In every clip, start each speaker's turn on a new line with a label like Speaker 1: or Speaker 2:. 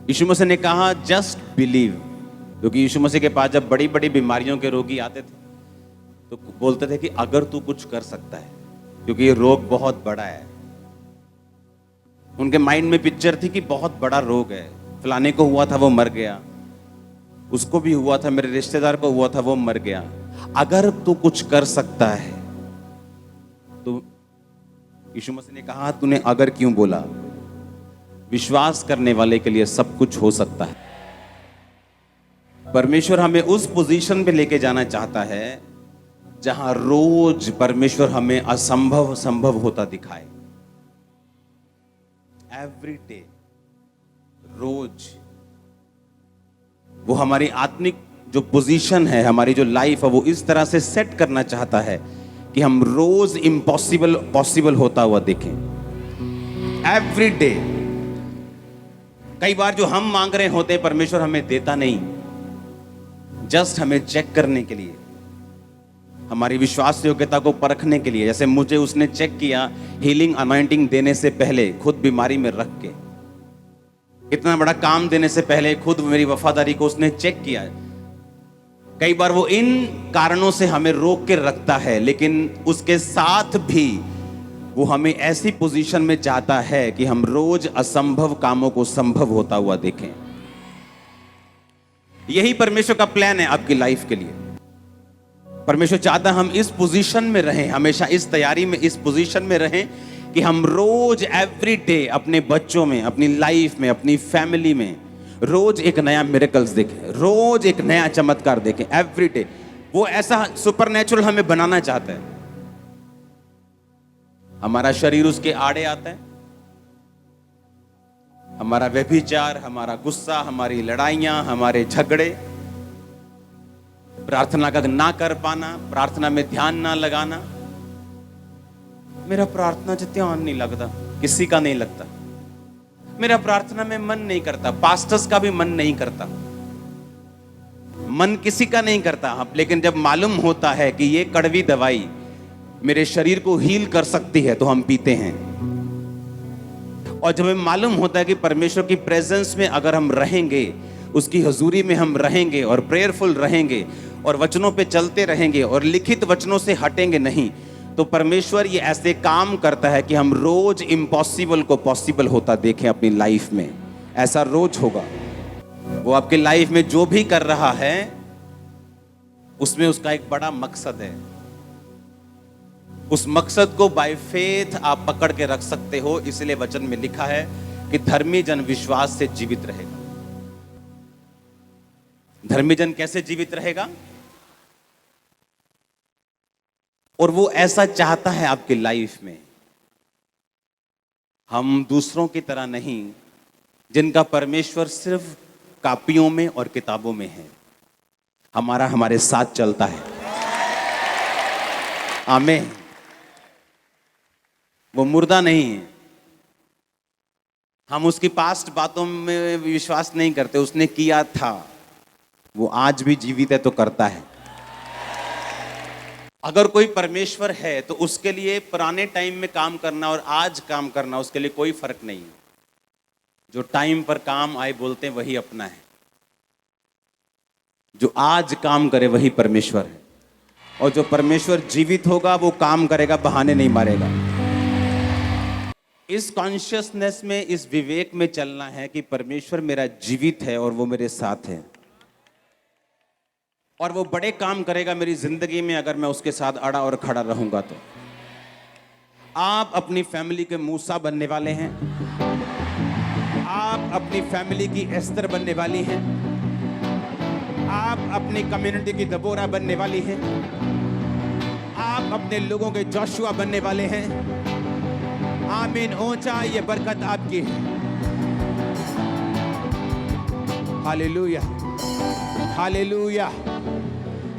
Speaker 1: यीशु मसीह ने कहा just believe, क्योंकि यीशु मसीह के पास जब बड़ी बड़ी बीमारियों के रोगी आते थे तो बोलते थे कि अगर तू कुछ कर सकता है, क्योंकि ये रोग बहुत बड़ा है। उनके माइंड में पिक्चर थी कि बहुत बड़ा रोग है, फलाने को हुआ था वो मर गया, उसको भी हुआ था, मेरे रिश्तेदार को हुआ था वो मर गया। अगर तू कुछ कर सकता है तो यीशु मसीह ने कहा तूने अगर क्यों बोला? विश्वास करने वाले के लिए सब कुछ हो सकता है। परमेश्वर हमें उस पोजीशन पे लेके जाना चाहता है जहां रोज परमेश्वर हमें असंभव संभव होता दिखाए। एवरी डे, रोज वो हमारी आत्मिक जो पोजीशन है, हमारी जो लाइफ है, वो इस तरह से सेट करना चाहता है कि हम रोज इम्पॉसिबल पॉसिबल होता हुआ देखें। Every day. कई बार जो हम मांग रहे होते परमेश्वर हमें देता नहीं, जस्ट हमें चेक करने के लिए, हमारी विश्वास योग्यता को परखने के लिए। जैसे मुझे उसने चेक किया हीलिंग अनॉइंटिंग देने से पहले, खुद बीमारी में रख के, इतना बड़ा काम देने से पहले खुद मेरी वफादारी को उसने चेक किया। कई बार वो इन कारणों से हमें रोक के रखता है, लेकिन उसके साथ भी वो हमें ऐसी पोजीशन में चाहता है कि हम रोज असंभव कामों को संभव होता हुआ देखें। यही परमेश्वर का प्लान है आपकी लाइफ के लिए। परमेश्वर चाहता है हम इस पोजीशन में रहें, हमेशा इस तैयारी में, इस पोजीशन में रहें कि हम रोज एवरी डे अपने बच्चों में, अपनी लाइफ में, अपनी फैमिली में रोज एक नया मिरेकल्स देखें, रोज एक नया चमत्कार देखें। एवरी डे वो ऐसा सुपरनेचुरल हमें बनाना चाहता है। हमारा शरीर उसके आड़े आता है, हमारा व्यभिचार, हमारा गुस्सा, हमारी लड़ाइयां, हमारे झगड़े, प्रार्थना का ना कर पाना, प्रार्थना में ध्यान ना लगाना। मेरा प्रार्थना च ध्यान नहीं लगता, किसी का नहीं लगता। मेरा प्रार्थना में मन नहीं करता, पास्टर्स का भी मन नहीं करता, मन किसी का नहीं करता। लेकिन जब मालूम होता है कि ये कड़वी दवाई मेरे शरीर को हील कर सकती है तो हम पीते हैं। और जब हमें मालूम होता है कि परमेश्वर की प्रेजेंस में अगर हम रहेंगे, उसकी हजूरी में हम रहेंगे और प्रेयरफुल रहेंगे और वचनों पे चलते रहेंगे और लिखित वचनों से हटेंगे नहीं, तो परमेश्वर ये ऐसे काम करता है कि हम रोज इम्पॉसिबल को पॉसिबल होता देखें अपनी लाइफ में। ऐसा रोज होगा। वो आपकी लाइफ में जो भी कर रहा है उसमें उसका एक बड़ा मकसद है। उस मकसद को बाय फेथ आप पकड़ के रख सकते हो। इसलिए वचन में लिखा है कि धर्मी जन विश्वास से जीवित रहेगा। धर्मी जन कैसे जीवित रहेगा? और वो ऐसा चाहता है आपकी लाइफ में। हम दूसरों की तरह नहीं जिनका परमेश्वर सिर्फ कापियों में और किताबों में है। हमारा हमारे साथ चलता है। आमीन। वो मुर्दा नहीं है। हम उसकी पास्ट बातों में विश्वास नहीं करते। उसने किया था, वो आज भी जीवित है तो करता है। अगर कोई परमेश्वर है तो उसके लिए पुराने टाइम में काम करना और आज काम करना उसके लिए कोई फर्क नहीं है। जो टाइम पर काम आए बोलते हैं वही अपना है। जो आज काम करे वही परमेश्वर है। और जो परमेश्वर जीवित होगा वो काम करेगा, बहाने नहीं मारेगा। इस कॉन्शियसनेस में, इस विवेक में चलना है कि परमेश्वर मेरा जीवित है और वो मेरे साथ है और वो बड़े काम करेगा मेरी जिंदगी में अगर मैं उसके साथ अड़ा और खड़ा रहूंगा। तो आप अपनी फैमिली के मूसा बनने वाले हैं। आप अपनी फैमिली की एस्तर बनने वाली हैं। आप अपनी कम्युनिटी की दबोरा बनने वाली हैं। आप अपने लोगों के जोशुआ बनने वाले हैं। आमीन। ऊंचा ये बरकत आपकी है। Hallelujah, hallelujah,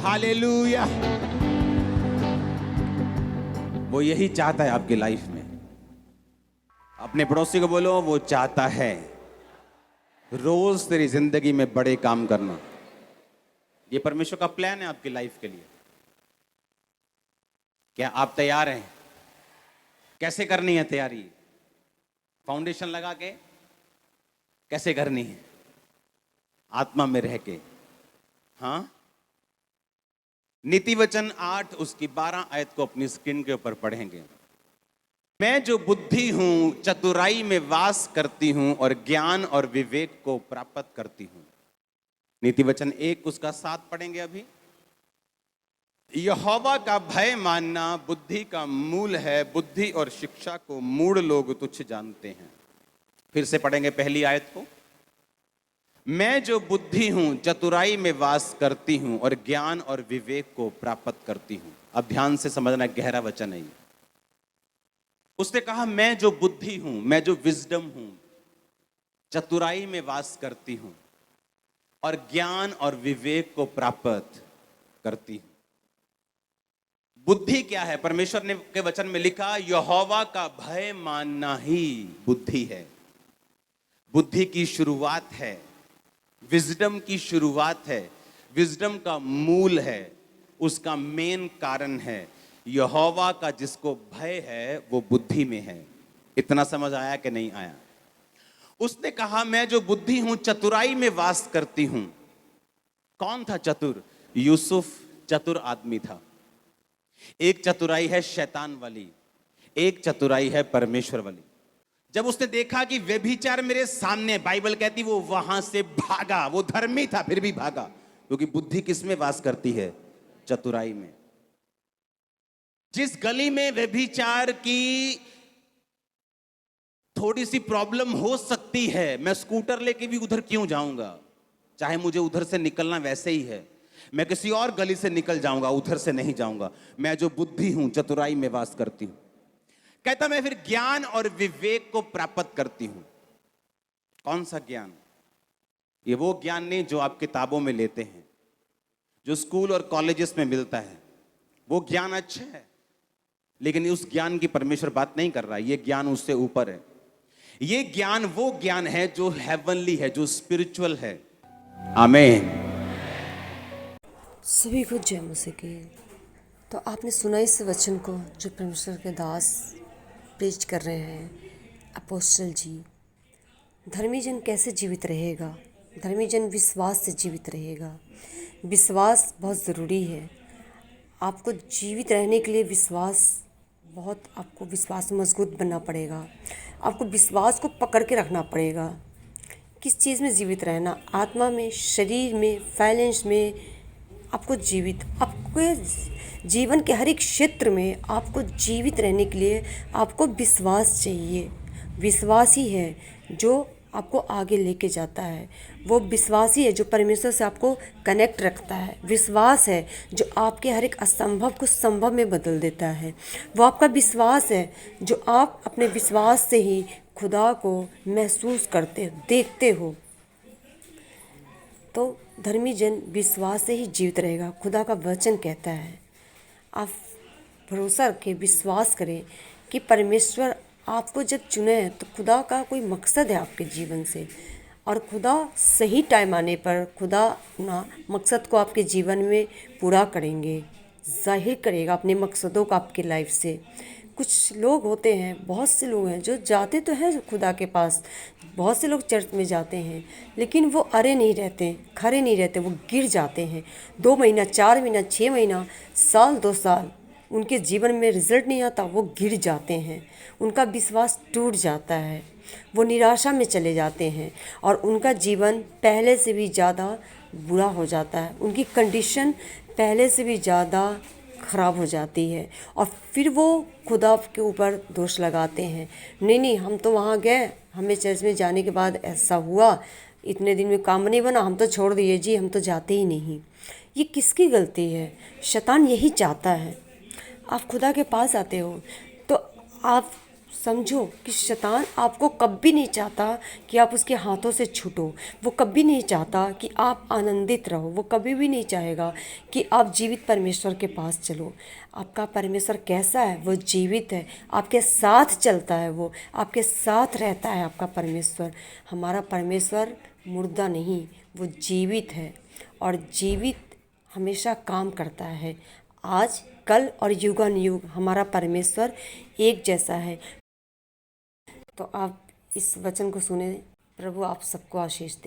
Speaker 1: hallelujah. वो यही चाहता है आपकी लाइफ में। अपने पड़ोसी को बोलो, वो चाहता है रोज तेरी जिंदगी में बड़े काम करना। ये परमेश्वर का प्लान है आपकी लाइफ के लिए। क्या आप तैयार हैं? कैसे करनी है तैयारी? फाउंडेशन लगा के कैसे करनी है? आत्मा में रह के। हाँ, नीति वचन 8 उसकी 12 आयत को अपनी स्क्रीन के ऊपर पढ़ेंगे। मैं जो बुद्धि हूं चतुराई में वास करती हूं और ज्ञान और विवेक को प्राप्त करती हूं। नीति वचन 1 उसका 7 पढ़ेंगे अभी। यहोवा का भय मानना बुद्धि का मूल है, बुद्धि और शिक्षा को मूढ़ लोग तुच्छ जानते हैं। फिर से पढ़ेंगे पहली आयत को। मैं जो बुद्धि हूं चतुराई में वास करती हूं और ज्ञान और विवेक को प्राप्त करती हूं। अब ध्यान से समझना, गहरा वचन है। उसने कहा मैं जो बुद्धि हूं, मैं जो विजडम हूं, चतुराई में वास करती हूं और ज्ञान और विवेक को प्राप्त करती हूं। बुद्धि क्या है? परमेश्वर ने के वचन में लिखा यहोवा का भय मानना ही बुद्धि है। बुद्धि की शुरुआत है, विजडम की शुरुआत है, विजडम का मूल है, उसका मेन कारण है यहोवा का जिसको भय है वो बुद्धि में है। इतना समझ आया कि नहीं आया? उसने कहा मैं जो बुद्धि हूं चतुराई में वास करती हूं। कौन था चतुर? यूसुफ चतुर आदमी था। एक चतुराई है शैतान वाली, एक चतुराई है परमेश्वर वाली। जब उसने देखा कि व्यभिचार मेरे सामने, बाइबल कहती वो वहां से भागा। वो धर्मी था फिर भी भागा, क्योंकि बुद्धि किस में वास करती है? चतुराई में। जिस गली में व्यभिचार की थोड़ी सी प्रॉब्लम हो सकती है, मैं स्कूटर लेके भी उधर क्यों जाऊंगा? चाहे मुझे उधर से निकलना वैसे ही है, मैं किसी और गली से निकल जाऊंगा, उधर से नहीं जाऊंगा। मैं जो बुद्धि हूं चतुराई में वास करती हूं। कहता मैं फिर ज्ञान और विवेक को प्राप्त करती हूं। कौन सा ज्ञान? ये वो ज्ञान नहीं जो आप किताबों में लेते हैं, जो स्कूल और कॉलेजेस में मिलता है। वो ज्ञान अच्छा है, लेकिन उस ज्ञान की परमेश्वर बात नहीं कर रहा है। ये ज्ञान उससे ऊपर है। ये ज्ञान वो ज्ञान है जो हेवनली है, जो स्पिरिचुअल है। आमीन।
Speaker 2: सभी को जय मसीह की। तो आपने सुना इस वचन को जो परमेश्वर के दास प्रीच कर रहे हैं, अपोस्टल जी। धर्मी जन कैसे जीवित रहेगा? धर्मी जन विश्वास से जीवित रहेगा। विश्वास बहुत ज़रूरी है। आपको जीवित रहने के लिए आपको विश्वास मजबूत बनना पड़ेगा। आपको विश्वास को पकड़ के रखना पड़ेगा। किस चीज़ में जीवित रहना? आत्मा में, शरीर में, फाइनेंस में। आपको जीवन के हर एक क्षेत्र में आपको जीवित रहने के लिए आपको विश्वास चाहिए। विश्वास ही है जो आपको आगे लेके जाता है। वो विश्वास ही है जो परमेश्वर से आपको कनेक्ट रखता है। विश्वास है जो आपके हर एक असंभव को संभव में बदल देता है। वो आपका विश्वास है जो आप अपने विश्वास से ही खुदा को महसूस करते हो, देखते हो। तो धर्मी जन विश्वास से ही जीवित रहेगा। खुदा का वचन कहता है आप भरोसा रखें, विश्वास करें कि परमेश्वर आपको जब चुने तो खुदा का कोई मकसद है आपके जीवन से। और खुदा सही टाइम आने पर खुदा ना मकसद को आपके जीवन में पूरा करेंगे, जाहिर करेगा अपने मकसदों को आपके लाइफ से। कुछ लोग होते हैं, बहुत से लोग हैं जो जाते तो हैं खुदा के पास, बहुत से लोग चर्च में जाते हैं, लेकिन वो अरे नहीं रहते, खड़े नहीं रहते, वो गिर जाते हैं। 2 महीना, 4 महीना, 6 महीना, साल 2 साल उनके जीवन में रिजल्ट नहीं आता, वो गिर जाते हैं। उनका विश्वास टूट जाता है, वो निराशा में चले जाते हैं और उनका जीवन पहले से भी ज़्यादा बुरा हो जाता है। उनकी कंडीशन पहले से भी ज़्यादा ख़राब हो जाती है और फिर वो खुदा के ऊपर दोष लगाते हैं। नहीं, हम तो वहाँ गए, हमें चर्च में जाने के बाद ऐसा हुआ, इतने दिन में काम नहीं बना, हम तो छोड़ दिए जी, हम तो जाते ही नहीं। ये किसकी गलती है? शैतान यही चाहता है। आप खुदा के पास आते हो तो आप समझो कि शैतान आपको कभी नहीं चाहता कि आप उसके हाथों से छूटो। वो कभी नहीं चाहता कि आप आनंदित रहो। वो कभी भी नहीं चाहेगा कि आप जीवित परमेश्वर के पास चलो। आपका परमेश्वर कैसा है? वो जीवित है, आपके साथ चलता है, वो आपके साथ रहता है। आपका परमेश्वर, हमारा परमेश्वर मुर्दा नहीं, वो जीवित है और जीवित हमेशा काम करता है। आज, कल और युगानुयुग हमारा परमेश्वर एक जैसा है। तो आप इस वचन को सुने। प्रभु आप सबको आशीष दे।